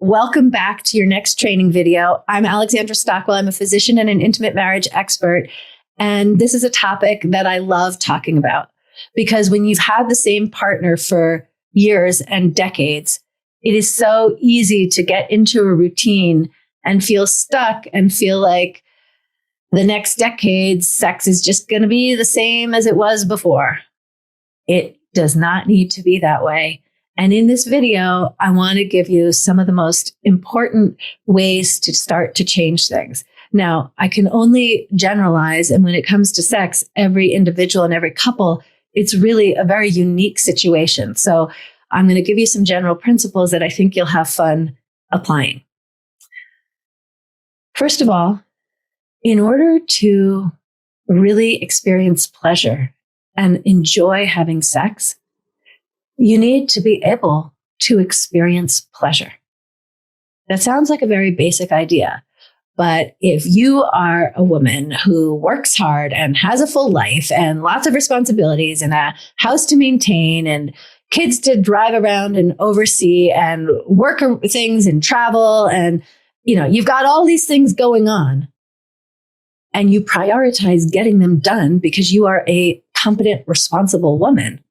Welcome back to your next training video. I'm Alexandra Stockwell. I'm a physician and an intimate marriage expert. And this is a topic that I love talking about because when you've had the same partner for years and decades, it is so easy to get into a routine and feel stuck and feel like the next decade's sex is just going to be the same as it was before. It does not need to be that way. And in this video, I want to give you some of the most important ways to start to change things. Now, I can only generalize, and when it comes to sex, every individual and every couple, it's really a very unique situation. So I'm going to give you some general principles that I think you'll have fun applying. First of all, in order to really experience pleasure and enjoy having sex, you need to be able to experience pleasure. That sounds like a very basic idea, but if you are a woman who works hard and has a full life and lots of responsibilities and a house to maintain and kids to drive around and oversee and work things and travel and, you've got all these things going on and you prioritize getting them done because you are a competent, responsible woman,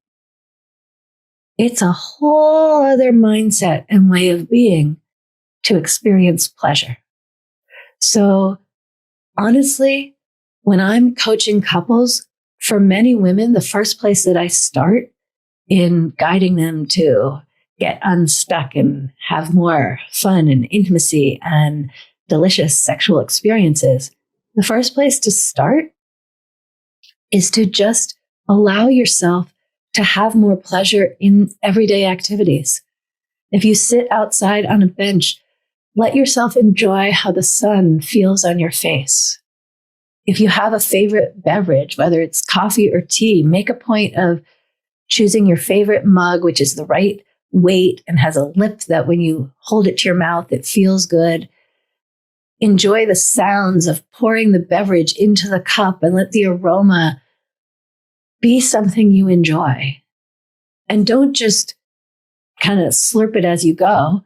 it's a whole other mindset and way of being to experience pleasure. So honestly, when I'm coaching couples, for many women, the first place that I start in guiding them to get unstuck and have more fun and intimacy and delicious sexual experiences, the first place to start is to just allow yourself to have more pleasure in everyday activities. If you sit outside on a bench, let yourself enjoy how the sun feels on your face. If you have a favorite beverage, whether it's coffee or tea, make a point of choosing your favorite mug, which is the right weight and has a lip that when you hold it to your mouth, it feels good. Enjoy the sounds of pouring the beverage into the cup and let the aroma be something you enjoy. And don't just kind of slurp it as you go.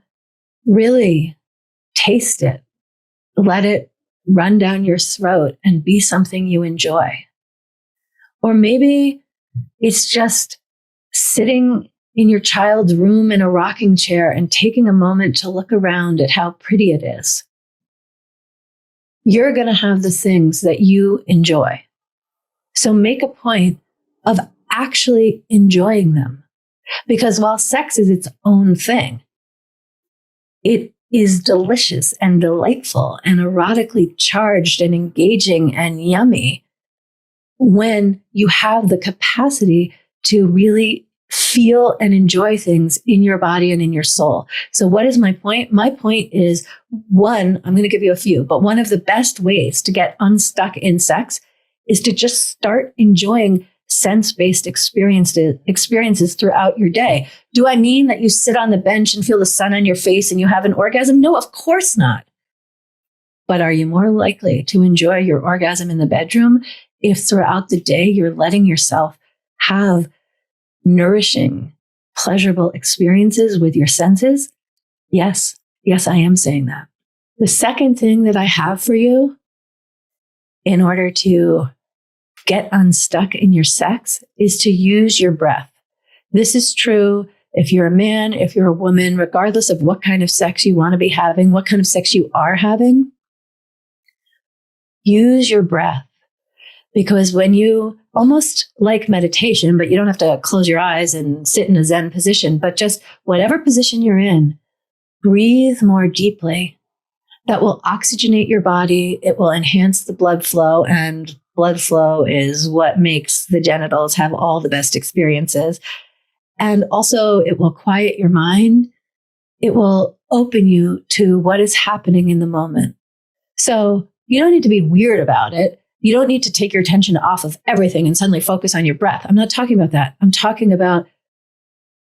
Really taste it. Let it run down your throat and be something you enjoy. Or maybe it's just sitting in your child's room in a rocking chair and taking a moment to look around at how pretty it is. You're going to have the things that you enjoy. So make a point of actually enjoying them. Because while sex is its own thing, it is delicious and delightful and erotically charged and engaging and yummy when you have the capacity to really feel and enjoy things in your body and in your soul. So what is my point? My point is, one, I'm going to give you a few, but one of the best ways to get unstuck in sex is to just start enjoying sense-based experiences throughout your day. Do I mean that you sit on the bench and feel the sun on your face and you have an orgasm? No, of course not. But are you more likely to enjoy your orgasm in the bedroom if throughout the day you're letting yourself have nourishing, pleasurable experiences with your senses? Yes, I am saying that. The second thing that I have for you in order to get unstuck in your sex is to use your breath. This is true if you're a man, if you're a woman, regardless of what kind of sex you want to be having, what kind of sex you are having. Use your breath. Because when you, almost like meditation, but you don't have to close your eyes and sit in a Zen position, but just whatever position you're in, breathe more deeply. That will oxygenate your body. It will enhance the blood flow, and blood flow is what makes the genitals have all the best experiences. And also it will quiet your mind. It will open you to what is happening in the moment. So you don't need to be weird about it. You don't need to take your attention off of everything and suddenly focus on your breath. I'm not talking about that. I'm talking about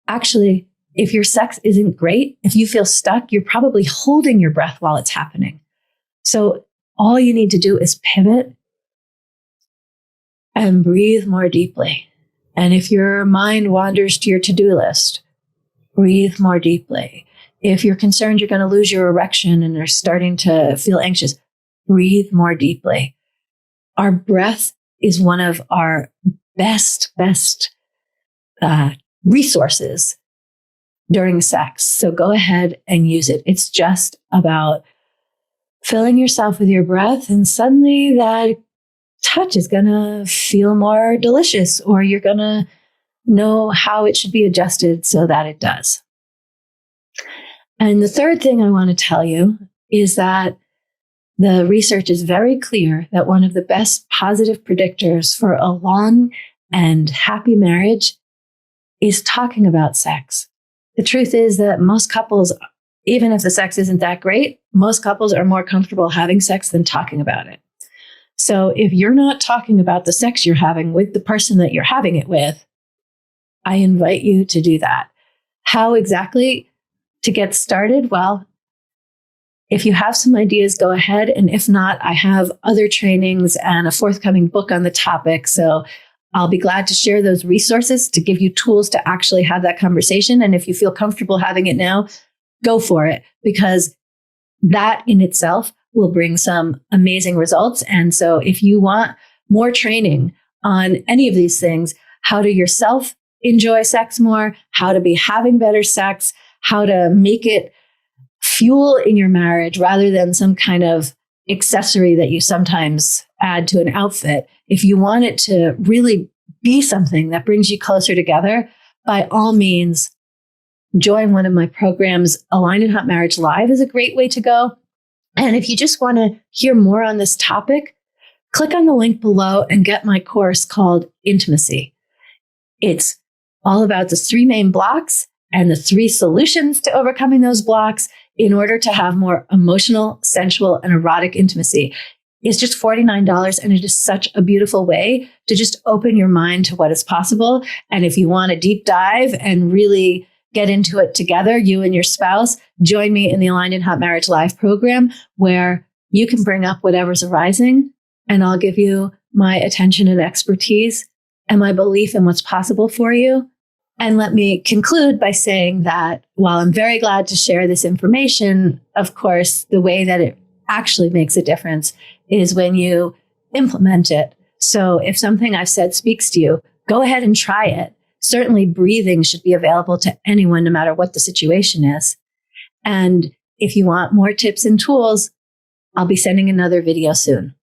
actually, if your sex isn't great, if you feel stuck, you're probably holding your breath while it's happening. So all you need to do is pivot and breathe more deeply. And if your mind wanders to your to-do list, breathe more deeply. If you're concerned you're going to lose your erection and are starting to feel anxious, breathe more deeply. Our breath is one of our best resources during sex. So go ahead and use it. It's just about filling yourself with your breath, and suddenly that touch is going to feel more delicious, or you're going to know how it should be adjusted so that it does. And the third thing I want to tell you is that the research is very clear that one of the best positive predictors for a long and happy marriage is talking about sex. The truth is that most couples, even if the sex isn't that great, most couples are more comfortable having sex than talking about it. So if you're not talking about the sex you're having with the person that you're having it with, I invite you to do that. How exactly to get started? Well, if you have some ideas, go ahead. And if not, I have other trainings and a forthcoming book on the topic. So I'll be glad to share those resources to give you tools to actually have that conversation. And if you feel comfortable having it now, go for it, because that in itself will bring some amazing results. And so if you want more training on any of these things, how to yourself enjoy sex more, how to be having better sex, how to make it fuel in your marriage rather than some kind of accessory that you sometimes add to an outfit. If you want it to really be something that brings you closer together, by all means, join one of my programs. Aligned in Hot Marriage Live is a great way to go. And if you just want to hear more on this topic, click on the link below and get my course called Intimacy. It's all about the 3 main blocks and the 3 solutions to overcoming those blocks in order to have more emotional, sensual, and erotic intimacy. It's just $49, and it is such a beautiful way to just open your mind to what is possible. And if you want a deep dive and really get into it together, you and your spouse, join me in the Aligned in Hot Marriage Live program, where you can bring up whatever's arising, and I'll give you my attention and expertise and my belief in what's possible for you. And let me conclude by saying that while I'm very glad to share this information, of course, the way that it actually makes a difference is when you implement it. So if something I've said speaks to you, go ahead and try it. Certainly breathing should be available to anyone, no matter what the situation is. And if you want more tips and tools, I'll be sending another video soon.